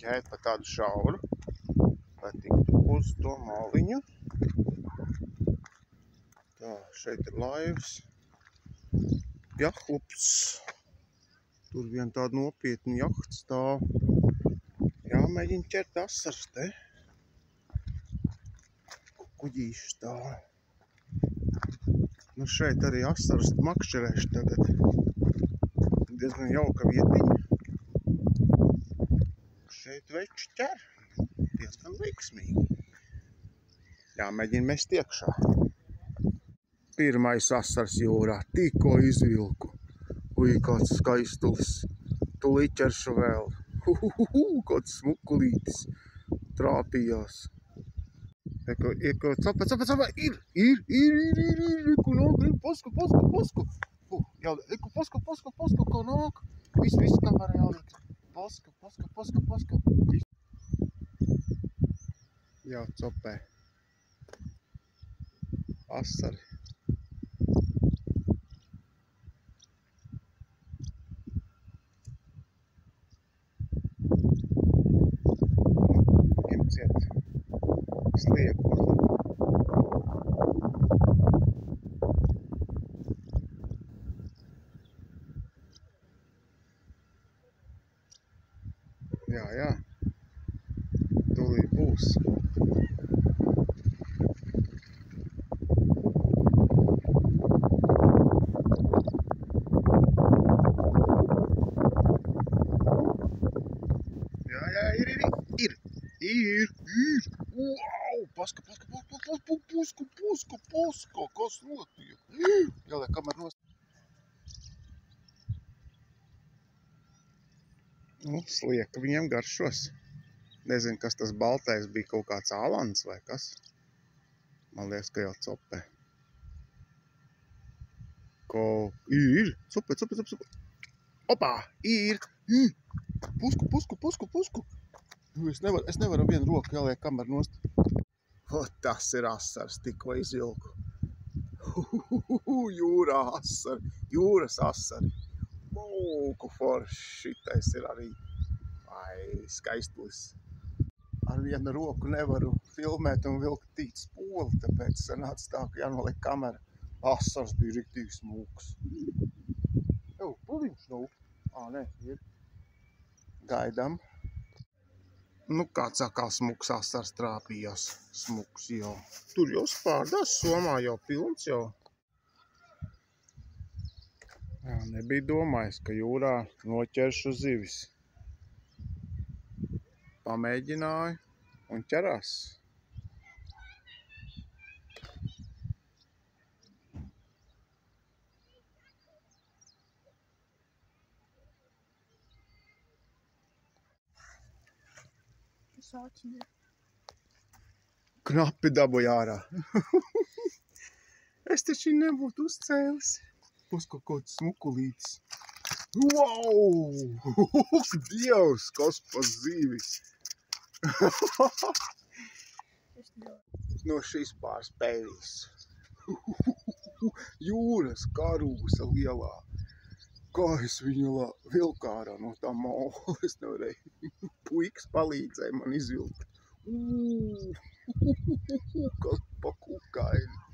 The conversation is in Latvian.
riņķēt pa tādu šauru, lai tiktu uz to maliņu. Tā, šeit ir laivas. Jahlups. Tur vien tāda nopietna jahta stāv. Jāmēģina ķert asaras te. Kuģīši stāv. Nu šeit arī asaras makšķerēšu tagad. Diezgan jauka vietiņa. Šeit veči ķer. Diezgan veiksmīgi. Jāmēģina mest iekšā. Pirmais asars jūrā. Tikko izvilku. Ui, kāds skaistulis. Tūlīt ķeršu vēl. Kāds smukulītis. Trāpījās. Eko, copa. Ir. Eku nāk, posku. Jā, eku, posku, ko nāk. Viss kā var jāliek. Posku. Jā, copē. Asari. Ņemciet slieku. Jā. Tūlīt būs. Ir. Wow! Paska. Kas notiek? Jāliek kamēr nost. Nu, slieka viņiem garšos. Nezinu, kas tas baltais bija, kaut kāds ālans vai kas. Man liekas, ka jau copē. Ir. Cupe. Opā! Ir. Pusku. Es nevaru vienu roku jāliek kamēr nost. Tas ir asars, tikko izvilku. Jūras asari. Mūku forši, šitais ir arī. Skaistulis. Ar vienu roku nevaru filmēt un vilkt tīt spoli, tāpēc sanāca tā, ka jānoliek kamera. Asars bija riktīgi smūks. Puliņš nav. Nē, ir. Gaidām. Nu, kāds atkal smuks asars trāpījās. Smuks jau. Tur jau spārdās, somā jau pilns jau. Jā, nebija domājis, ka jūrā noķeršu zivis. Pamēģināju un ķerās. Knapi dabūja ārā. Es taču nebūtu uzcēlis. Pusko kaut smukulītis. Wow! Dievs, kas pa zivis! No šīs pārspēlīs. Jūras karūsa lielā. Kā es viņu vilku ārā no tā maula, es nevarēju. Puikas palīdzēja man izvilkt. Kas pa kukaini.